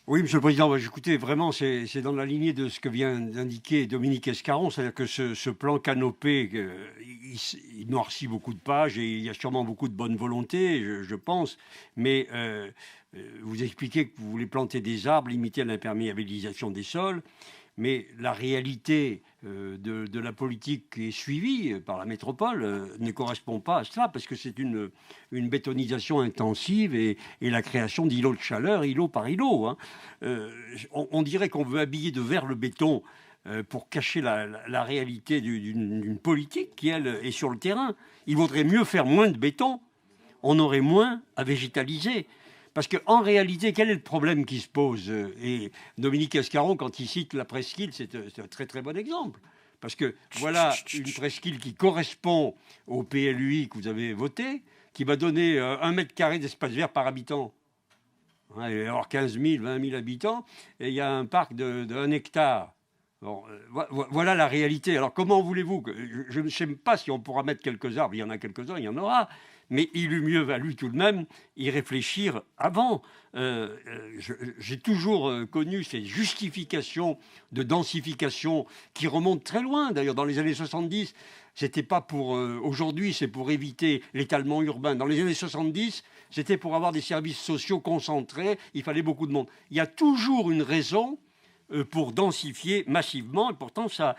Oui, Monsieur le Président, écoutez, vraiment, c'est dans la lignée de ce que vient d'indiquer Dominique Escaron, c'est-à-dire que ce plan Canopé, il noircit beaucoup de pages et il y a sûrement beaucoup de bonne volonté, je pense, mais vous expliquez que vous voulez planter des arbres, limiter l'imperméabilisation des sols, mais la réalité de la politique qui est suivie par la métropole ne correspond pas à cela, parce que c'est une bétonisation intensive et la création d'îlots de chaleur, îlot par îlot. Hein. On dirait qu'on veut habiller de vert le béton pour cacher la réalité d'une politique qui, elle, est sur le terrain. Il vaudrait mieux faire moins de béton, on aurait moins à végétaliser. Parce qu'en réalité, quel est le problème qui se pose? Et Dominique Escaron, quand il cite la presqu'île, c'est un très très bon exemple. Parce que voilà une presqu'île qui correspond au PLUI que vous avez voté, qui va donner 1 mètre carré d'espace vert par habitant. Il va y avoir 15 000, 20 000 habitants, et il y a un parc de 1 hectare. Bon, voilà la réalité. Alors comment voulez-vous que... Je ne sais pas si on pourra mettre quelques arbres, il y en a quelques-uns, il y en aura, mais il eût mieux valu tout de même y réfléchir avant. J'ai toujours connu ces justifications de densification qui remontent très loin. D'ailleurs, dans les années 70, c'était pas pour aujourd'hui, c'est pour éviter l'étalement urbain. Dans les années 70, c'était pour avoir des services sociaux concentrés, il fallait beaucoup de monde. Il y a toujours une raison pour densifier massivement, et pourtant ça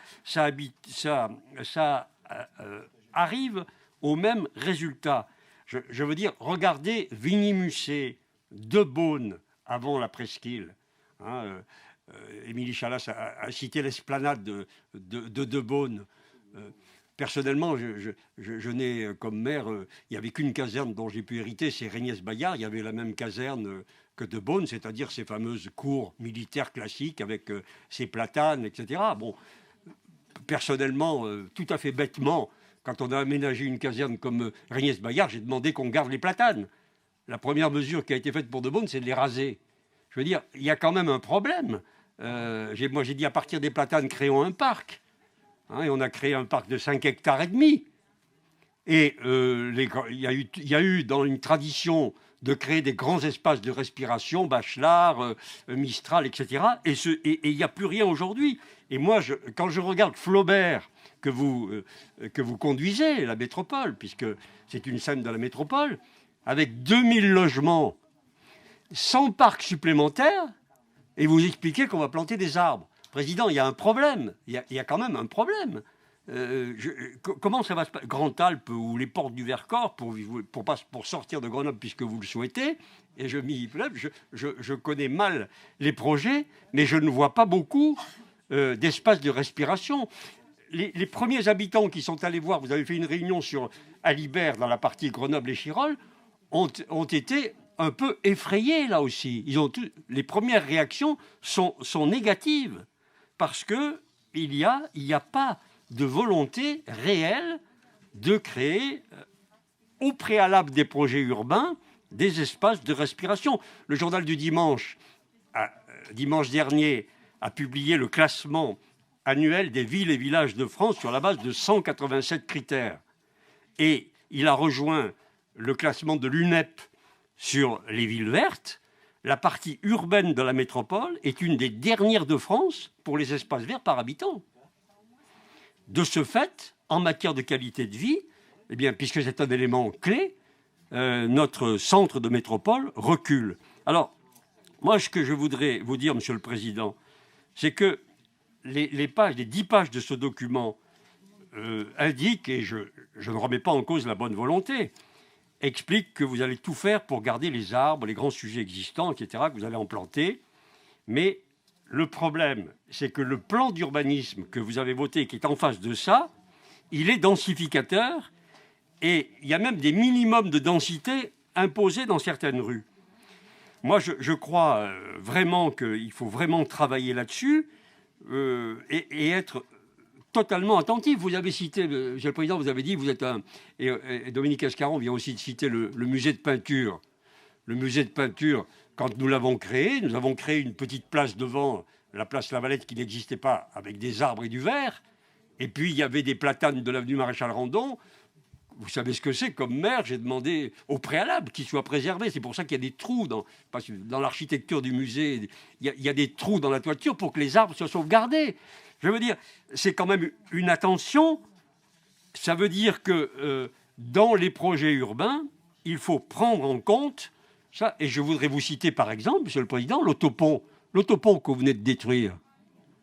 arrive au même résultat. Je veux dire, regardez Vigny-Musset, De Beaune, avant la presqu'île. Hein, Émilie Chalas a cité l'esplanade de Beaune. Personnellement, je n'ai comme maire, il n'y avait qu'une caserne dont j'ai pu hériter, c'est Régnès-Bayard. Il y avait la même caserne que de Beaune, c'est-à-dire ces fameuses cours militaires classiques avec ces platanes, etc. Bon, personnellement, tout à fait bêtement, quand on a aménagé une caserne comme Régnès-Bayard, j'ai demandé qu'on garde les platanes. La première mesure qui a été faite pour de Beaune, c'est de les raser. Je veux dire, il y a quand même un problème. Moi, j'ai dit à partir des platanes, créons un parc. Hein, et on a créé un parc de 5 hectares et demi. Et il y a eu dans une tradition de créer des grands espaces de respiration, Bachelard, Mistral, etc. Et il n'y a plus rien aujourd'hui. Et moi, quand je regarde Flaubert, que vous conduisez, la métropole, puisque c'est une scène de la métropole, avec 2000 logements, 100 parcs supplémentaires, et vous expliquez qu'on va planter des arbres. Président, il y a un problème. Il y a quand même un problème. Comment ça va se passer? Grand-Alpes ou les portes du Vercors pour sortir de Grenoble puisque vous le souhaitez, et je m'y plève, je connais mal les projets, mais je ne vois pas beaucoup d'espace de respiration. Les premiers habitants qui sont allés voir, vous avez fait une réunion sur Alibert dans la partie Grenoble et Chirol, ont été un peu effrayés là aussi. Les premières réactions sont négatives parce qu'il n'y a pas de volonté réelle de créer, au préalable des projets urbains, des espaces de respiration. Le journal du dimanche, dimanche dernier, a publié le classement annuel des villes et villages de France sur la base de 187 critères. Et il a rejoint le classement de l'UNEP sur les villes vertes. La partie urbaine de la métropole est une des dernières de France pour les espaces verts par habitant. De ce fait, en matière de qualité de vie, eh bien, puisque c'est un élément clé, notre centre de métropole recule. Alors, moi, ce que je voudrais vous dire, Monsieur le Président, c'est que les 10 pages de ce document indiquent, et je ne remets pas en cause la bonne volonté, expliquent que vous allez tout faire pour garder les arbres, les grands sujets existants, etc., que vous allez en planter. Mais le problème, c'est que le plan d'urbanisme que vous avez voté, qui est en face de ça, il est densificateur et il y a même des minimums de densité imposés dans certaines rues. Moi, je crois vraiment qu'il faut vraiment travailler là-dessus et être totalement attentif. Vous avez cité, Monsieur le Président, vous avez dit, vous êtes et Dominique Escaron vient aussi de citer le musée de peinture. Le musée de peinture, quand nous l'avons créé, nous avons créé une petite place devant la place Lavalette qui n'existait pas, avec des arbres et du verre. Et puis, il y avait des platanes de l'avenue Maréchal Randon vous savez ce que c'est, comme maire, j'ai demandé au préalable qu'il soit préservé. C'est pour ça qu'il y a des trous parce que dans l'architecture du musée. Il y a des trous dans la toiture pour que les arbres soient sauvegardés. Je veux dire, c'est quand même une attention. Ça veut dire que dans les projets urbains, il faut prendre en compte ça. Et je voudrais vous citer, par exemple, Monsieur le Président, l'autopont. L'autopont que vous venez de détruire,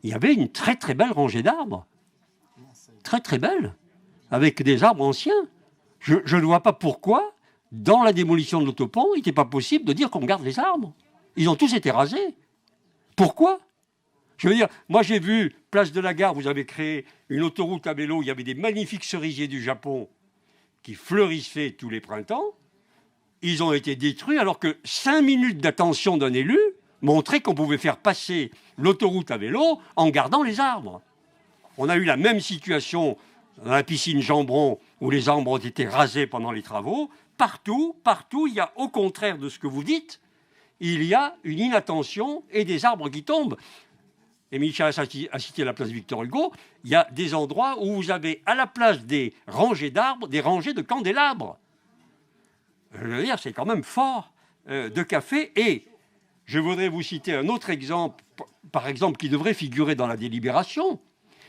il y avait une très très belle rangée d'arbres. Très très belle. Avec des arbres anciens. Je ne vois pas pourquoi, dans la démolition de l'autopont, il n'était pas possible de dire qu'on garde les arbres. Ils ont tous été rasés. Pourquoi ? Je veux dire, moi j'ai vu, place de la Gare, vous avez créé une autoroute à vélo, il y avait des magnifiques cerisiers du Japon qui fleurissaient tous les printemps. Ils ont été détruits alors que 5 minutes d'attention d'un élu montraient qu'on pouvait faire passer l'autoroute à vélo en gardant les arbres. On a eu la même situation dans la piscine Jambron, où les arbres ont été rasés pendant les travaux. Partout, il y a, au contraire de ce que vous dites, il y a une inattention et des arbres qui tombent. Et Michel a cité la place Victor Hugo. Il y a des endroits où vous avez, à la place des rangées d'arbres, des rangées de candélabres. Je veux dire, c'est quand même fort de café. Et je voudrais vous citer un autre exemple, par exemple, qui devrait figurer dans la délibération.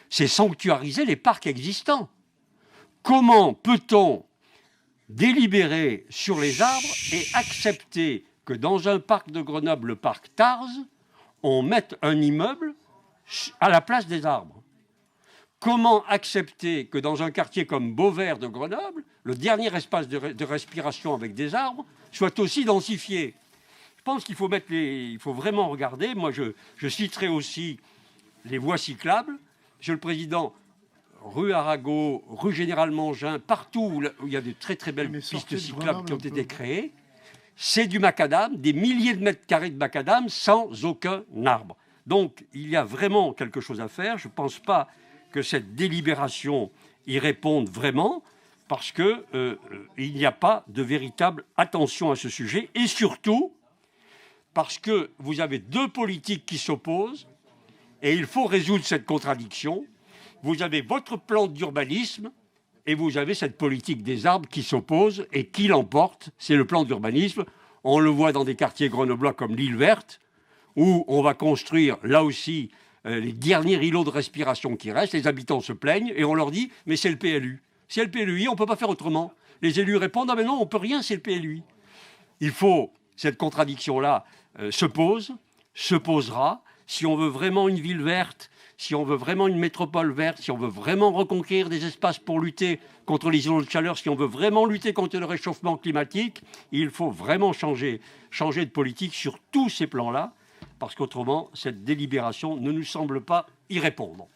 C'est sanctuariser les parcs existants. Comment peut-on délibérer sur les arbres et accepter que dans un parc de Grenoble, le parc Tars, on mette un immeuble à la place des arbres? Comment accepter que dans un quartier comme Beauvert de Grenoble, le dernier espace de respiration avec des arbres soit aussi densifié? Je pense qu'il faut il faut vraiment regarder. Moi, je citerai aussi les voies cyclables. Monsieur le Président, rue Arago, rue Général Mangin, partout où il y a de très très belles pistes cyclables qui ont été créées, c'est du macadam, des milliers de mètres carrés de macadam sans aucun arbre. Donc il y a vraiment quelque chose à faire. Je ne pense pas que cette délibération y réponde vraiment, parce qu'il n'y a pas de véritable attention à ce sujet, et surtout parce que vous avez deux politiques qui s'opposent. Et il faut résoudre cette contradiction. Vous avez votre plan d'urbanisme et vous avez cette politique des arbres qui s'oppose et qui l'emporte. C'est le plan d'urbanisme. On le voit dans des quartiers grenoblois comme l'île Verte, où on va construire, là aussi, les derniers îlots de respiration qui restent. Les habitants se plaignent et on leur dit « mais c'est le PLU ». C'est le PLUI, on ne peut pas faire autrement. Les élus répondent « ah mais non, on ne peut rien, c'est le PLUI ». Il faut, cette contradiction-là se posera. Si on veut vraiment une ville verte, si on veut vraiment une métropole verte, si on veut vraiment reconquérir des espaces pour lutter contre les îlots de chaleur, si on veut vraiment lutter contre le réchauffement climatique, il faut vraiment changer de politique sur tous ces plans-là, parce qu'autrement, cette délibération ne nous semble pas y répondre.